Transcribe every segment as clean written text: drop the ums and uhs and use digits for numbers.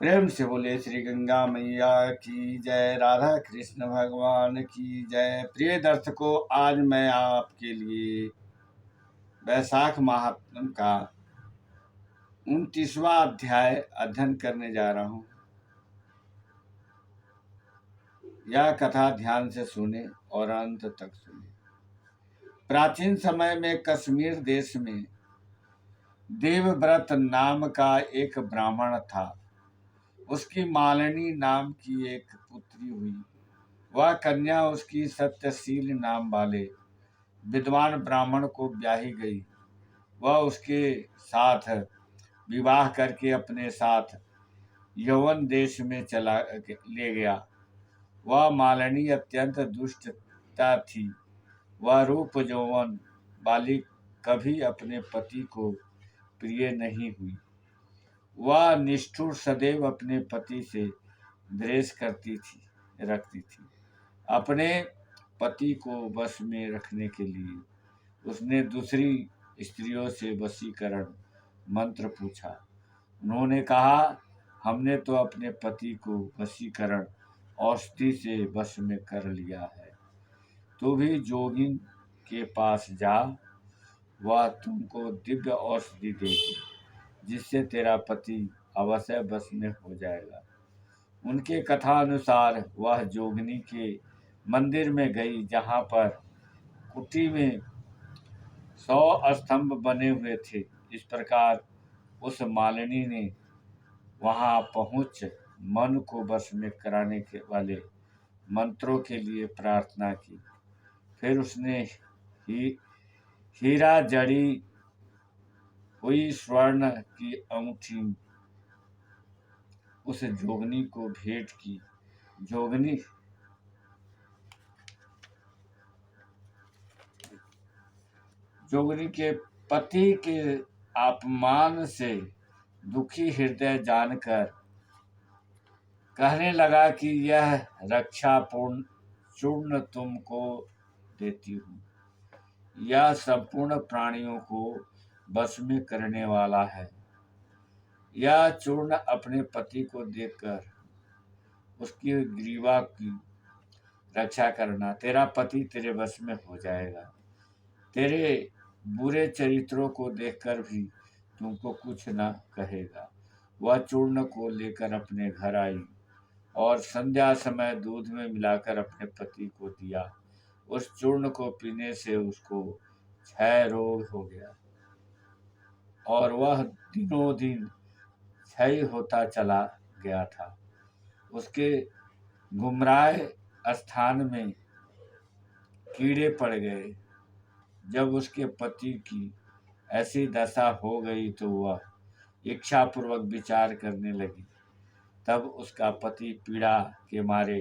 प्रेम से बोले श्री गंगा मैया की जय, राधा कृष्ण भगवान की जय। प्रिय दर्शकों, आज मैं आपके लिए वैशाख महात्म का 29वां अध्याय अध्ययन करने जा रहा हूँ। यह कथा ध्यान से सुने और अंत तक सुने। प्राचीन समय में कश्मीर देश में देवव्रत नाम का एक ब्राह्मण था। उसकी मालिनी नाम की एक पुत्री हुई। वह कन्या उसकी सत्यशील नाम वाले विद्वान ब्राह्मण को ब्याही गई। वह उसके साथ विवाह करके अपने साथ यवन देश में चला ले गया। वह मालिनी अत्यंत दुष्टता थी। वह रूप यौवन वाली कभी अपने पति को प्रिय नहीं हुई। वह निष्ठुर सदैव अपने पति से द्वेष रखती थी। अपने पति को वश में रखने के लिए उसने दूसरी स्त्रियों से वशीकरण मंत्र पूछा। उन्होंने कहा, हमने तो अपने पति को वशीकरण औषधि से वश में कर लिया है। तू भी जोगिन के पास जा, वह तुमको दिव्य औषधि देगी जिससे तेरा पति अवश्य वश में हो जाएगा। उनके कथा अनुसार वह जोगिनी के मंदिर में गई, जहाँ पर कुटी में 100 स्तंभ बने हुए थे। इस प्रकार उस मालिनी ने वहां पहुंच मन को वश में कराने के वाले मंत्रों के लिए प्रार्थना की। फिर उसने हीरा जड़ी हुई स्वर्ण की अंगूठी उस जोगनी को भेंट की। जोगनी के पति के अपमान से दुखी हृदय जानकर कहने लगा कि यह रक्षा पूर्ण चूर्ण तुमको देती हूँ। यह संपूर्ण प्राणियों को वश में करने वाला है। यह चूर्ण अपने पति को देकर उसकी ग्रीवा की रक्षा करना। तेरा पति तेरे वश में हो जाएगा। तेरे बुरे चरित्रों को देखकर भी तुमको कुछ न कहेगा। वह चूर्ण को लेकर अपने घर आई और संध्या समय दूध में मिलाकर अपने पति को दिया। उस चूर्ण को पीने से उसको क्षय रोग हो गया और वह दिनों दिन क्षय होता चला गया था। उसके गुमराह स्थान में कीड़े पड़ गए। जब उसके पति की ऐसी दशा हो गई तो वह इच्छापूर्वक विचार करने लगी। तब उसका पति पीड़ा के मारे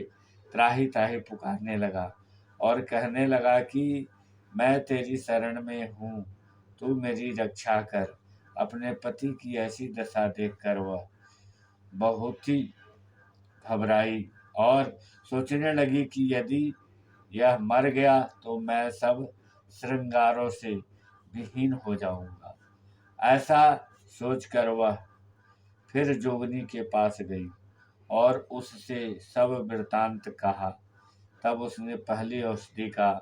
त्राहि त्राहि पुकारने लगा और कहने लगा कि मैं तेरी शरण में हूँ, तू मेरी रक्षा कर। अपने पति की ऐसी दशा देखकर वह बहुत ही घबराई और सोचने लगी कि यदि यह मर गया तो मैं सब श्रृंगारों से विहीन हो जाऊंगा। ऐसा सोचकर वह फिर जोगनी के पास गई और उससे सब वृतांत कहा। तब उसने पहली औषधि का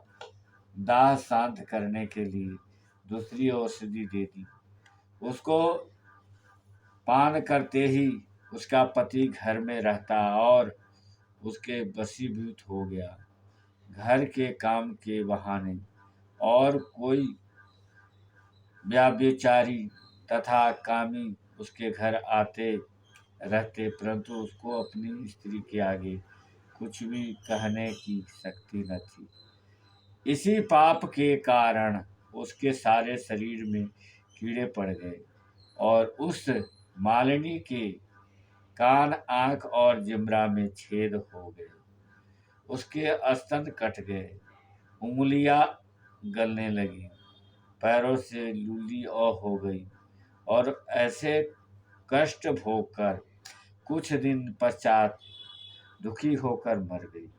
दाह शांत करने के लिए दूसरी औषधि दे दी। उसको पान करते ही उसका पति घर में रहता और उसके वशीभूत हो गया। घर के काम के बहाने और कोई व्यभिचारी तथा कामी उसके घर आते रहते, परंतु उसको अपनी स्त्री के आगे कुछ भी कहने की शक्ति न थी। इसी पाप के कारण उसके सारे शरीर में कीड़े पड़ गए और उस मालिनी के कान, आंख और जिम्रा में छेद हो गए। उसके स्तन कट गए, उंगलियां गलने लगी, पैरों से लूली हो गई और ऐसे कष्ट भोगकर कुछ दिन पश्चात दुखी होकर मर गई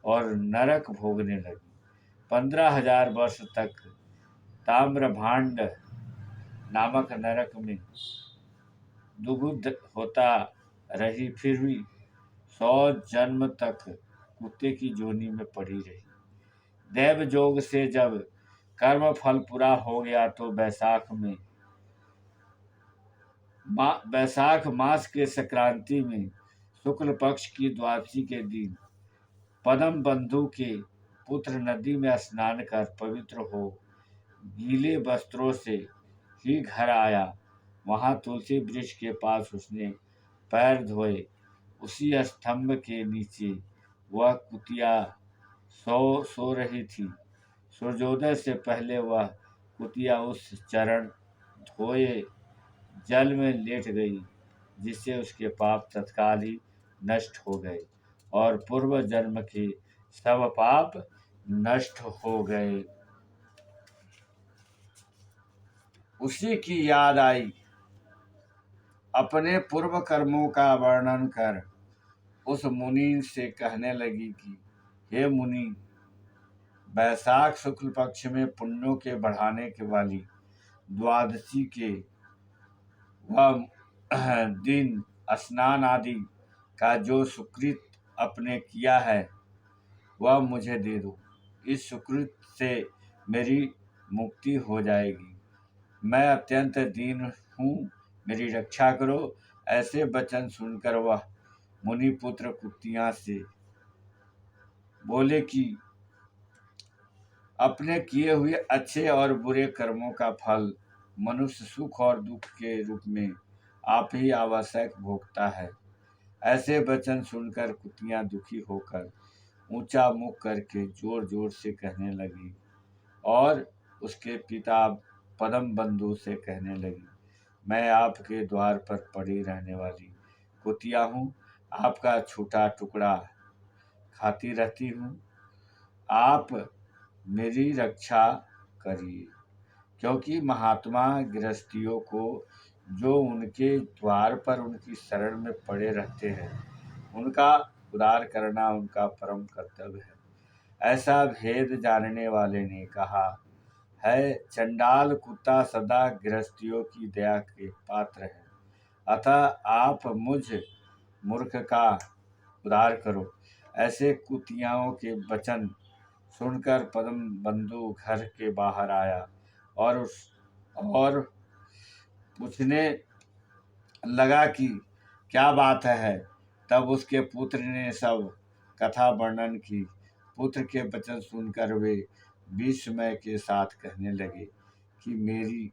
और नरक भोगने लगी। 15,000 वर्ष तक ताम्रभांड नामक नरक में दुग्ध होता रही, फिर भी 100 जन्म तक कुत्ते की जोनी में पड़ी रही। दैव जोग से जब कर्म फल पूरा हो गया तो बैसाख मास के संक्रांति में शुक्ल पक्ष की द्वादशी के दिन पदम बंधु के पुत्र नदी में स्नान कर पवित्र हो गीले वस्त्रों से ही घर आया। वहां तुलसी वृक्ष के पास उसने पैर धोए। उसी स्तंभ के नीचे वह कुतिया सो रही थी। सूर्योदय से पहले वह कुतिया उस चरण धोए जल में लेट गई, जिससे उसके पाप तत्काल ही नष्ट हो गए और पूर्व जन्म के सब पाप नष्ट हो गए। उसी की याद आई। अपने पूर्व कर्मों का वर्णन कर उस मुनि से कहने लगी कि हे मुनि, बैसाख शुक्ल पक्ष में पुण्यों के बढ़ाने के वाली द्वादशी के वह दिन स्नान आदि का जो सुकृत अपने किया है वह मुझे दे दो। इस सुकृत से मेरी मुक्ति हो जाएगी। मैं अत्यंत दीन हूँ, मेरी रक्षा करो। ऐसे वचन सुनकर वह मुनिपुत्र कुतिया से बोले कि अपने किए हुए अच्छे और बुरे कर्मों का फल मनुष्य सुख और दुख के रूप में आप ही आवश्यक भोगता है। ऐसे वचन सुनकर कुतिया दुखी होकर ऊंचा मुख करके जोर जोर से कहने लगी और उसके पिता पदम बंधु से कहने लगी, मैं आपके द्वार पर पड़ी रहने वाली कुतिया हूँ, आपका छूटा टुकड़ा खाती रहती हूँ। आप मेरी रक्षा करिए, क्योंकि महात्मा गृहस्थियों को जो उनके द्वार पर उनकी शरण में पड़े रहते हैं उनका उद्धार करना उनका परम कर्तव्य है। ऐसा भेद जानने वाले ने कहा है, चंडाल कुत्ता सदा गृहस्थियों की दया के पात्र है, अतः आप मुझ मूर्ख का उद्धार करो। ऐसे कुतियाओं के वचन सुनकर पद्म बंधु घर के बाहर आया और पूछने लगा कि क्या बात है। तब उसके पुत्र ने सब कथा वर्णन की। पुत्र के वचन सुनकर वे विस्मय के साथ कहने लगे कि मेरी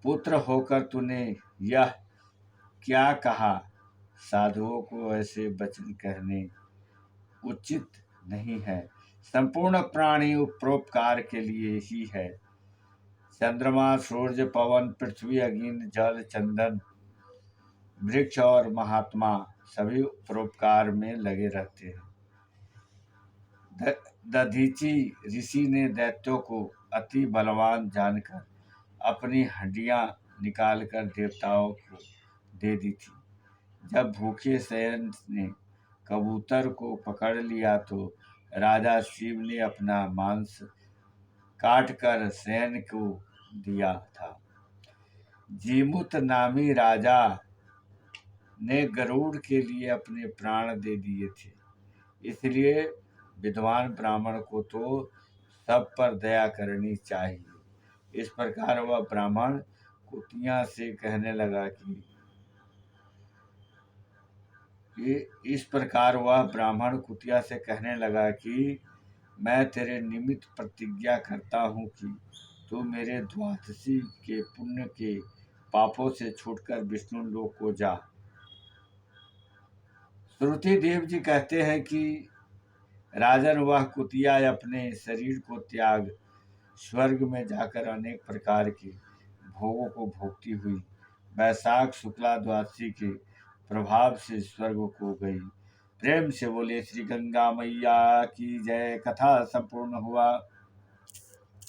पुत्र होकर तूने यह क्या कहा। साधुओं को ऐसे वचन कहने उचित नहीं है। संपूर्ण प्राणी परोपकार के लिए ही है। चंद्रमा, सूर्य, पवन, पृथ्वी, अग्नि, जल, चंदन, वृक्ष और महात्मा सभी परोपकार में लगे रहते हैं। दधीचि ऋषि ने दैत्यों को अति बलवान जानकर अपनी हड्डियां निकालकर देवताओं को दे दी थी। जब भूखे सैन ने कबूतर को पकड़ लिया तो राजा शिव ने अपना मांस काटकर सैन को दिया था। जीमुत नामी राजा ने गरुड़ के लिए अपने प्राण दे दिए थे। इसलिए विद्वान ब्राह्मण को तो सब पर दया करनी चाहिए। इस प्रकार वह ब्राह्मण कुतिया से कहने लगा कि मैं तेरे निमित्त प्रतिज्ञा करता हूँ कि तू मेरे द्वादशी के पुण्य के पापों से छूटकर विष्णु लोक को जा। श्रुति देव जी कहते हैं कि राजन, वह कुतिया अपने शरीर को त्याग स्वर्ग में जाकर अनेक प्रकार के भोगों को भोगती हुई बैसाख शुक्ला द्वादशी के प्रभाव से स्वर्ग को गई। प्रेम से बोले श्री गंगा मैया की जय। कथा संपूर्ण हुआ।